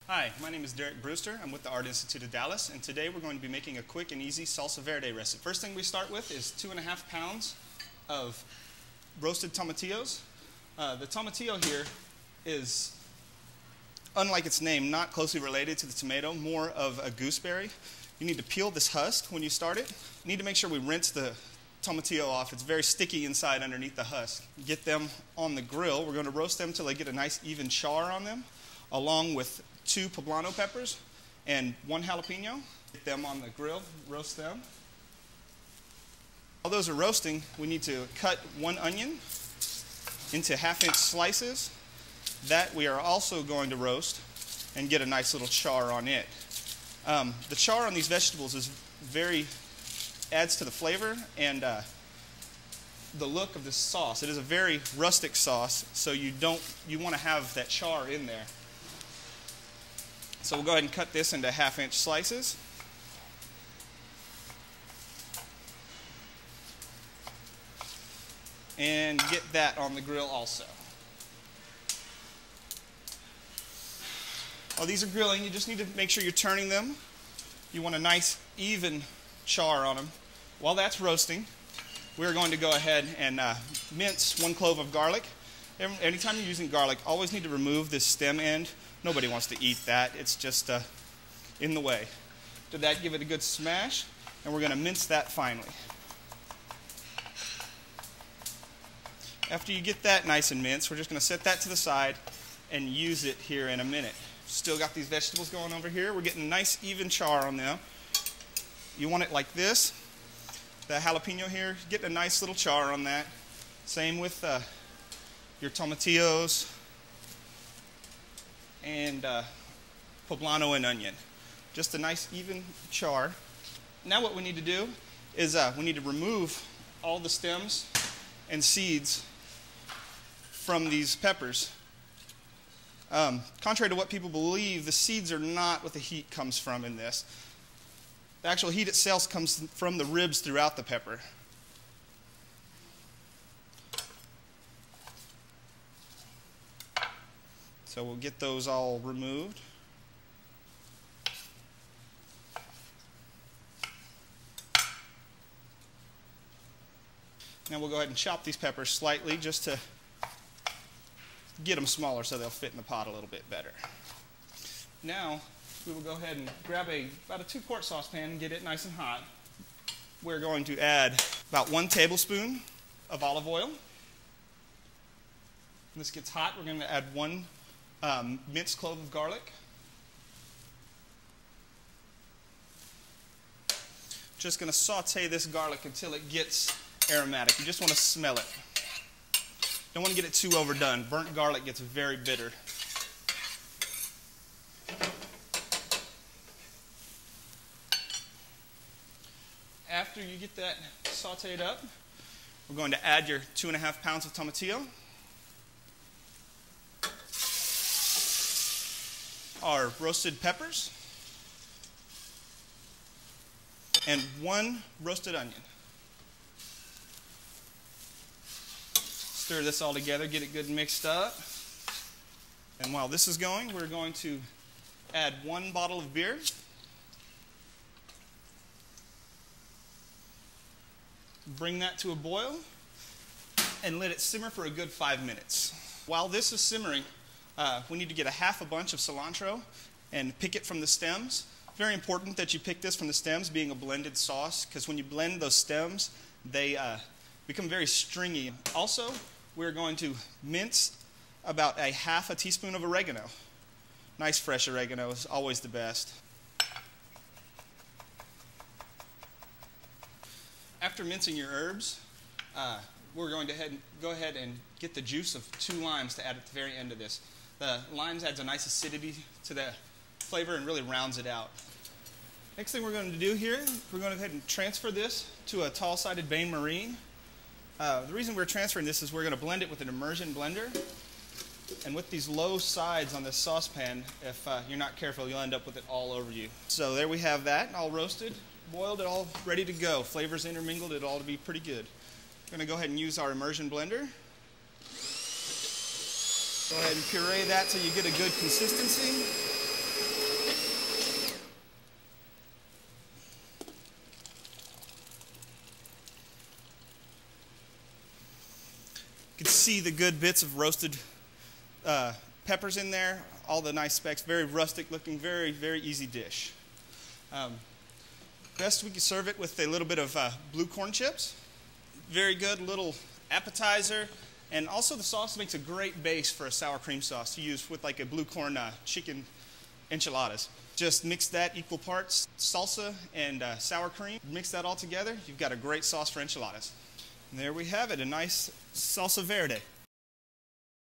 Hi, my name is Derek Brewster. I'm with the Art Institute of Dallas, and today we're going to be making a quick and easy Salsa Verde recipe. First thing we start with is 2.5 pounds of roasted tomatillos. The tomatillo here is, unlike its name, not closely related to the tomato, more of a gooseberry. You need to peel this husk when you start it. You need to make sure we rinse the tomatillo off. It's very sticky inside underneath the husk. Get them on the grill. We're going to roast them until they get a nice even char on them, along with 2 poblano peppers and 1 jalapeno. Get them on the grill, roast them. While those are roasting, we need to cut 1 onion into 1/2-inch slices. That we are also going to roast and get a nice little char on it. The char on these vegetables is adds to the flavor and the look of this sauce. It is a very rustic sauce, so you want to have that char in there. So we'll go ahead and cut this into 1/2-inch slices. And get that on the grill also. While these are grilling, you just need to make sure you're turning them. You want a nice even char on them. While that's roasting, we're going to go ahead and mince 1 clove of garlic. Anytime you're using garlic, always need to remove this stem end. Nobody wants to eat that. It's just in the way. To that, give it a good smash, and we're going to mince that finely. After you get that nice and minced, we're just going to set that to the side and use it here in a minute. Still got these vegetables going over here. We're getting a nice even char on them. You want it like this. The jalapeno here, getting a nice little char on that. Same with your tomatillos and poblano and onion. Just a nice even char. Now what we need to do is we need to remove all the stems and seeds from these peppers. Contrary to what people believe, the seeds are not what the heat comes from in this. The actual heat itself comes from the ribs throughout the pepper. So we'll get those all removed. Now we'll go ahead and chop these peppers slightly just to get them smaller so they'll fit in the pot a little bit better. Now we will go ahead and grab about a 2-quart saucepan and get it nice and hot. We're going to add about 1 tablespoon of olive oil. When this gets hot, we're going to add 1 minced clove of garlic. Just going to saute this garlic until it gets aromatic. You just want to smell it. Don't want to get it too overdone. Burnt garlic gets very bitter. After you get that sauteed up, we're going to add your 2.5 pounds of tomatillo, our roasted peppers, and 1 roasted onion. Stir this all together, get it good and mixed up. And while this is going, we're going to add 1 bottle of beer. Bring that to a boil and let it simmer for a good 5 minutes. While this is simmering, we need to get a 1/2 bunch of cilantro and pick it from the stems. Very important that you pick this from the stems, being a blended sauce, because when you blend those stems, they become very stringy. Also, we're going to mince about a 1/2 teaspoon of oregano. Nice fresh oregano is always the best. After mincing your herbs, we're going to go ahead and get the juice of 2 limes to add at the very end of this. The limes adds a nice acidity to the flavor and really rounds it out. Next thing we're going to do here, we're going to go ahead and transfer this to a tall-sided Bain Marine. The reason we're transferring this is we're going to blend it with an immersion blender. And with these low sides on this saucepan, if you're not careful, you'll end up with it all over you. So there we have that, all roasted, boiled, it all ready to go. Flavors intermingled, it all to be pretty good. We're going to go ahead and use our immersion blender. Go ahead and puree that till you get a good consistency. can see the good bits of roasted peppers in there, all the nice specks, very rustic looking, very, very easy dish. Best we can serve it with a little bit of blue corn chips. Very good little appetizer. And also the sauce makes a great base for a sour cream sauce to use with like a blue corn chicken enchiladas. Just mix that equal parts salsa and sour cream. Mix that all together. You've got a great sauce for enchiladas. And there we have it, a nice salsa verde.